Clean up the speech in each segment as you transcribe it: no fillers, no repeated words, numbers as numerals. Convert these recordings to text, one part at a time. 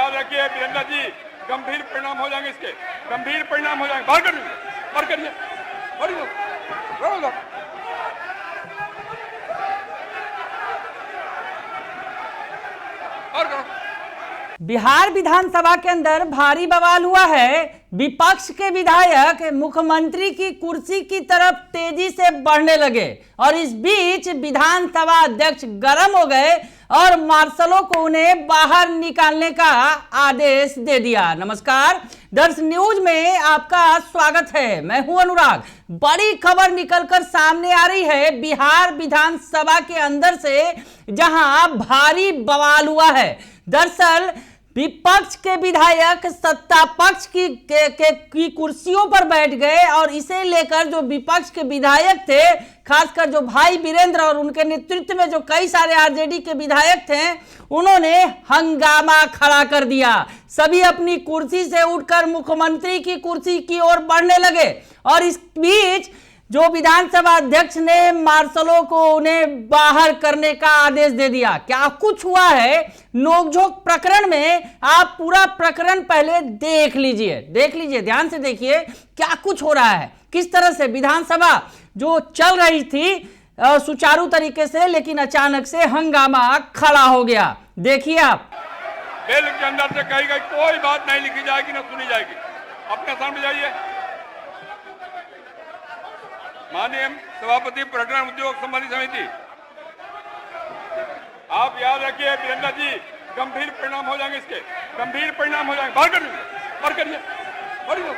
याद रखिए वीरेंद्र जी, गंभीर परिणाम हो जाएंगे, इसके गंभीर परिणाम हो जाएंगे। बाहर करिए, बाहर करिए, बाहर करो। बिहार विधानसभा के अंदर भारी बवाल हुआ है। विपक्ष के विधायक मुख्यमंत्री की कुर्सी की तरफ तेजी से बढ़ने लगे और इस बीच विधानसभा अध्यक्ष गर्म हो गए और मार्शलों को उन्हें बाहर निकालने का आदेश दे दिया। नमस्कार, दर्श न्यूज में आपका स्वागत है। मैं हूं अनुराग। बड़ी खबर निकलकर सामने आ रही है बिहार विधानसभा के अंदर से, जहां भारी बवाल हुआ है। दरअसल विपक्ष के विधायक सत्ता पक्ष की कुर्सियों पर बैठ गए और इसे लेकर जो विपक्ष के विधायक थे, खासकर जो भाई वीरेंद्र और उनके नेतृत्व में जो कई सारे आरजेडी के विधायक थे, उन्होंने हंगामा खड़ा कर दिया। सभी अपनी कुर्सी से उठकर मुख्यमंत्री की कुर्सी की ओर बढ़ने लगे और इस बीच जो विधानसभा अध्यक्ष ने मार्शलों को उन्हें बाहर करने का आदेश दे दिया। क्या कुछ हुआ है नोकझोंक प्रकरण में, आप पूरा प्रकरण पहले देख लीजिए, ध्यान से देखिए क्या कुछ हो रहा है। किस तरह से विधानसभा जो चल रही थी सुचारू तरीके से, लेकिन अचानक से हंगामा खड़ा हो गया। देखिए आप। बिल के अंदर से कही गई कोई बात नहीं लिखी जाएगी, न सुनी जाएगी। अपने सामने जाइए। माननीय सभापति पर्यटन उद्योग संबंधी समिति, आप याद रखिए वीरेंद्र जी, गंभीर परिणाम हो जाएंगे, इसके गंभीर परिणाम हो जाएंगे। बाहर करिए, बाहर करिए, बाहर करो।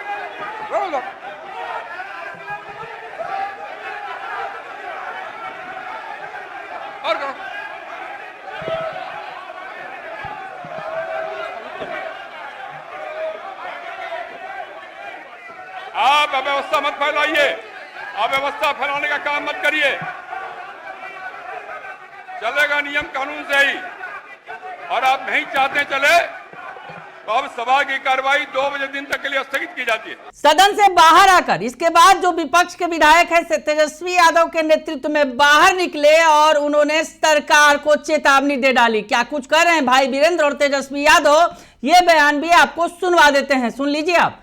आप अव्यवस्था मत फैलाइए, अव्यवस्था फैलाने का काम मत करिए। चलेगा नियम कानून से ही, और आप नहीं चाहते चले तो अब सभा की कार्रवाई 2 बजे दिन तक के लिए स्थगित की जाती है। सदन से बाहर आकर इसके बाद जो विपक्ष के विधायक है तेजस्वी यादव के नेतृत्व में बाहर निकले और उन्होंने सरकार को चेतावनी दे डाली। क्या कुछ कर रहे हैं भाई वीरेंद्र और तेजस्वी यादव, ये बयान भी आपको सुनवा देते हैं, सुन लीजिए आप।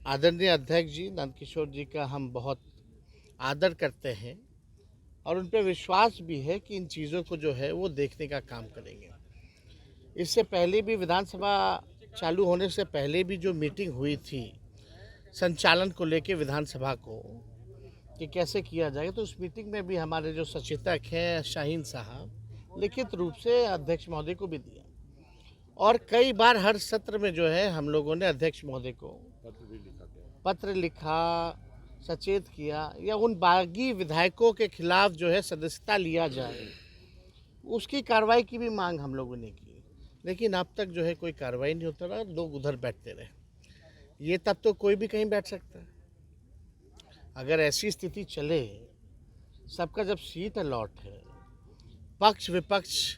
आदरणीय अध्यक्ष जी नंदकिशोर जी का हम बहुत आदर करते हैं और उन पर विश्वास भी है कि इन चीज़ों को जो है वो देखने का काम करेंगे। इससे पहले भी विधानसभा चालू होने से पहले भी जो मीटिंग हुई थी संचालन को लेके विधानसभा को कि कैसे किया जाएगा, तो उस मीटिंग में भी हमारे जो सचेतक हैं शाहीन साहब लिखित रूप से अध्यक्ष महोदय को भी दिया और कई बार हर सत्र में जो है हम लोगों ने अध्यक्ष महोदय को पत्र लिखा, सचेत किया या उन बागी विधायकों के खिलाफ जो है सदस्यता लिया जाए, उसकी कार्रवाई की भी मांग हम लोगों ने की। लेकिन अब तक जो है कोई कार्रवाई नहीं होता रहा, लोग उधर बैठते रहे। ये तब तो कोई भी कहीं बैठ सकता है। अगर ऐसी स्थिति चले, सबका जब सीट अलॉट है, पक्ष विपक्ष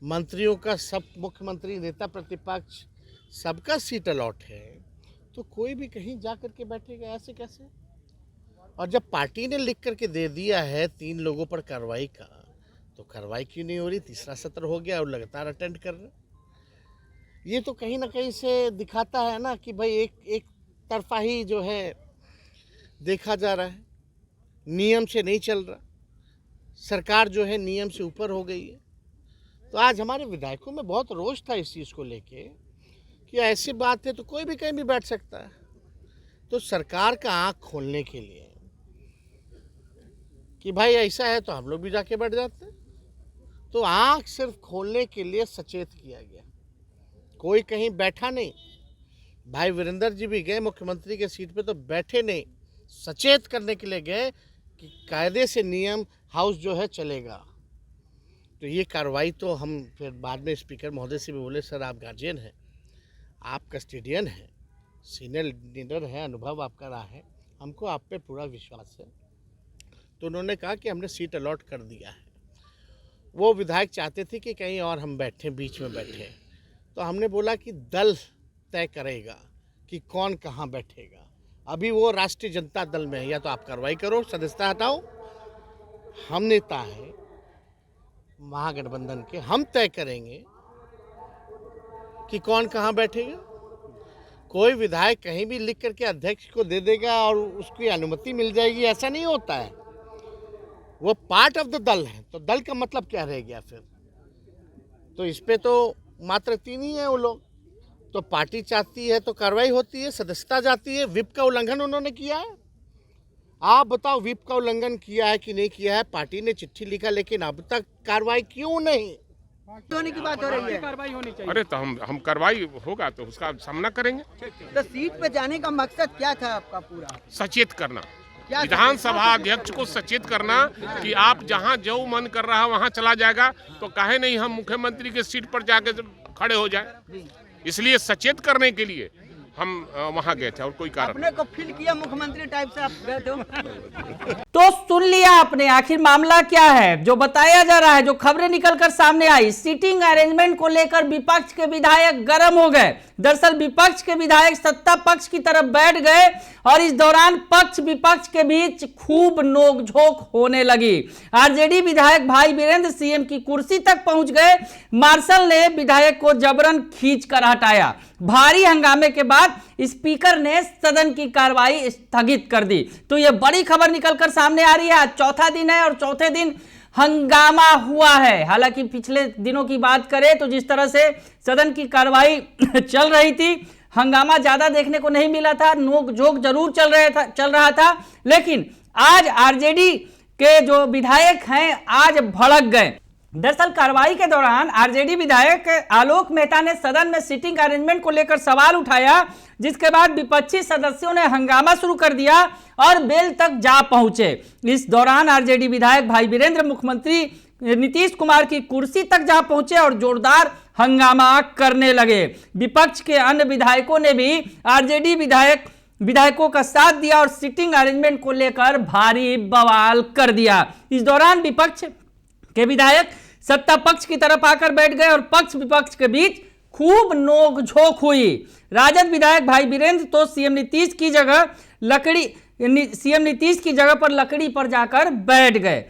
मंत्रियों का, सब मुख्यमंत्री नेता प्रतिपक्ष सबका सीट अलॉट है, तो कोई भी कहीं जा कर के बैठेगा, ऐसे कैसे? और जब पार्टी ने लिख करके दे दिया है 3 लोगों पर कार्रवाई का, तो कार्रवाई क्यों नहीं हो रही? तीसरा सत्र हो गया और लगातार अटेंड कर रहे। ये तो कहीं ना कहीं से दिखाता है ना कि भाई एक तरफा ही जो है देखा जा रहा है, नियम से नहीं चल रहा, सरकार जो है नियम से ऊपर हो गई है। तो आज हमारे विधायकों में बहुत रोष था इस चीज़ को लेके कि ऐसी बात है तो कोई भी कहीं भी बैठ सकता है। तो सरकार का आँख खोलने के लिए कि भाई ऐसा है तो हम लोग भी जाके बैठ जाते हैं, तो आँख सिर्फ खोलने के लिए सचेत किया गया। कोई कहीं बैठा नहीं। भाई वीरेंद्र जी भी गए मुख्यमंत्री के सीट पे, तो बैठे नहीं, सचेत करने के लिए गए कि कायदे से नियम हाउस जो है चलेगा। तो ये कार्रवाई तो हम फिर बाद में स्पीकर महोदय से भी बोले, सर आप गार्जियन हैं, आप कस्टोडियन हैं, सीनियर लीडर हैं, अनुभव आपका रहा है, हमको आप पे पूरा विश्वास है। तो उन्होंने कहा कि हमने सीट अलॉट कर दिया है। वो विधायक चाहते थे कि कहीं और हम बैठें, बीच में बैठे, तो हमने बोला कि दल तय करेगा कि कौन कहाँ बैठेगा। अभी वो राष्ट्रीय जनता दल में है, या तो आप कार्रवाई करो, सदस्यता हटाओ, हम नेता हैं महागठबंधन के, हम तय करेंगे कि कौन कहाँ बैठेगा। कोई विधायक कहीं भी लिख करके अध्यक्ष को दे देगा और उसकी अनुमति मिल जाएगी, ऐसा नहीं होता है। वो पार्ट ऑफ द दल है, तो दल का मतलब क्या रह गया फिर? तो इस पे तो मात्र 3 ही है वो लोग। तो पार्टी चाहती है तो कार्रवाई होती है, सदस्यता जाती है। विप का उल्लंघन उन्होंने किया है। आप बताओ, विप का उल्लंघन किया है कि नहीं किया है? पार्टी ने चिट्ठी लिखा, लेकिन अब तक कार्रवाई क्यों नहीं होने की बात हो रही है? कार्रवाई होनी चाहिए। अरे तो हम कार्रवाई होगा तो उसका सामना करेंगे। तो सीट पे जाने का मकसद क्या था आपका पूरा? सचेत करना, क्या विधानसभा अध्यक्ष को सचेत करना कि आप जहां जो मन कर रहा है वहां चला जाएगा, तो काहे नहीं हम मुख्यमंत्री के सीट पर जाके खड़े हो जाए। इसलिए सचेत करने के लिए हम वहां गए थे, और कोई कारण अपने को फील किया मुख्यमंत्री टाइप से आप गए थे? तो सुन लिया आपने, आखिर मामला क्या है जो बताया जा रहा है, जो खबरें निकलकर सामने आई। सीटिंग अरेंजमेंट को लेकर विपक्ष के विधायक गर्म हो गए। दरअसल विपक्ष के विधायक सत्ता पक्ष की तरफ बैठ गए और इस दौरान पक्ष विपक्ष के बीच खूब नोकझोंक होने लगी। आरजेडी विधायक भाई वीरेंद्र सीएम की कुर्सी तक पहुंच गए। मार्शल ने विधायक को जबरन खींच कर हटाया। भारी हंगामे के बाद स्पीकर ने सदन की कार्रवाई स्थगित कर दी। तो यह बड़ी खबर निकलकर सामने आ रही है। आज चौथा दिन है और चौथे दिन हंगामा हुआ है। हालांकि पिछले दिनों की बात करें तो जिस तरह से सदन की कार्रवाई चल रही थी, हंगामा ज्यादा देखने को नहीं मिला था, नोक-झोंक जरूर चल रहा था। लेकिन आज आरजेडी के जो विधायक हैं आज भड़क गए। दरअसल कार्रवाई के दौरान आरजेडी विधायक आलोक मेहता ने सदन में सीटिंग अरेंजमेंट को लेकर सवाल उठाया, जिसके बाद विपक्षी सदस्यों ने हंगामा शुरू कर दिया और बेल तक जा पहुंचे। इस दौरान आरजेडी विधायक भाई वीरेंद्र मुख्यमंत्री नीतीश कुमार की कुर्सी तक जा पहुंचे और जोरदार हंगामा करने लगे। विपक्ष के अन्य विधायकों ने भी आरजेडी विधायकों का साथ दिया और सीटिंग अरेंजमेंट को लेकर भारी बवाल कर दिया। इस दौरान विपक्ष के विधायक सत्ता पक्ष की तरफ आकर बैठ गए और पक्ष विपक्ष के बीच खूब नोक-झोंक हुई। राजद विधायक भाई वीरेंद्र तो सीएम नीतीश की जगह पर लकड़ी पर जाकर बैठ गए।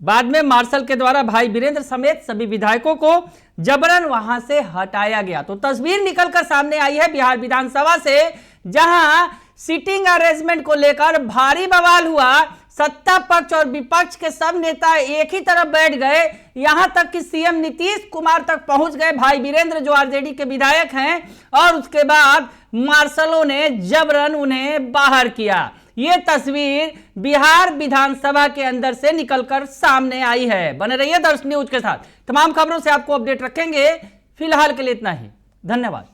बाद में मार्शल के द्वारा भाई वीरेंद्र समेत सभी विधायकों को जबरन वहां से हटाया गया। तो तस्वीर निकलकर सामने आई है बिहार विधानसभा से, जहां सीटिंग अरेंजमेंट को लेकर भारी बवाल हुआ। सत्ता पक्ष और विपक्ष के सब नेता एक ही तरफ बैठ गए, यहां तक कि सीएम नीतीश कुमार तक पहुंच गए भाई वीरेंद्र जो आरजेडी के विधायक हैं, और उसके बाद मार्शलों ने जबरन उन्हें बाहर किया। ये तस्वीर बिहार विधानसभा के अंदर से निकलकर सामने आई है। बने रहिए दर्श न्यूज के साथ, तमाम खबरों से आपको अपडेट रखेंगे। फिलहाल के लिए इतना ही, धन्यवाद।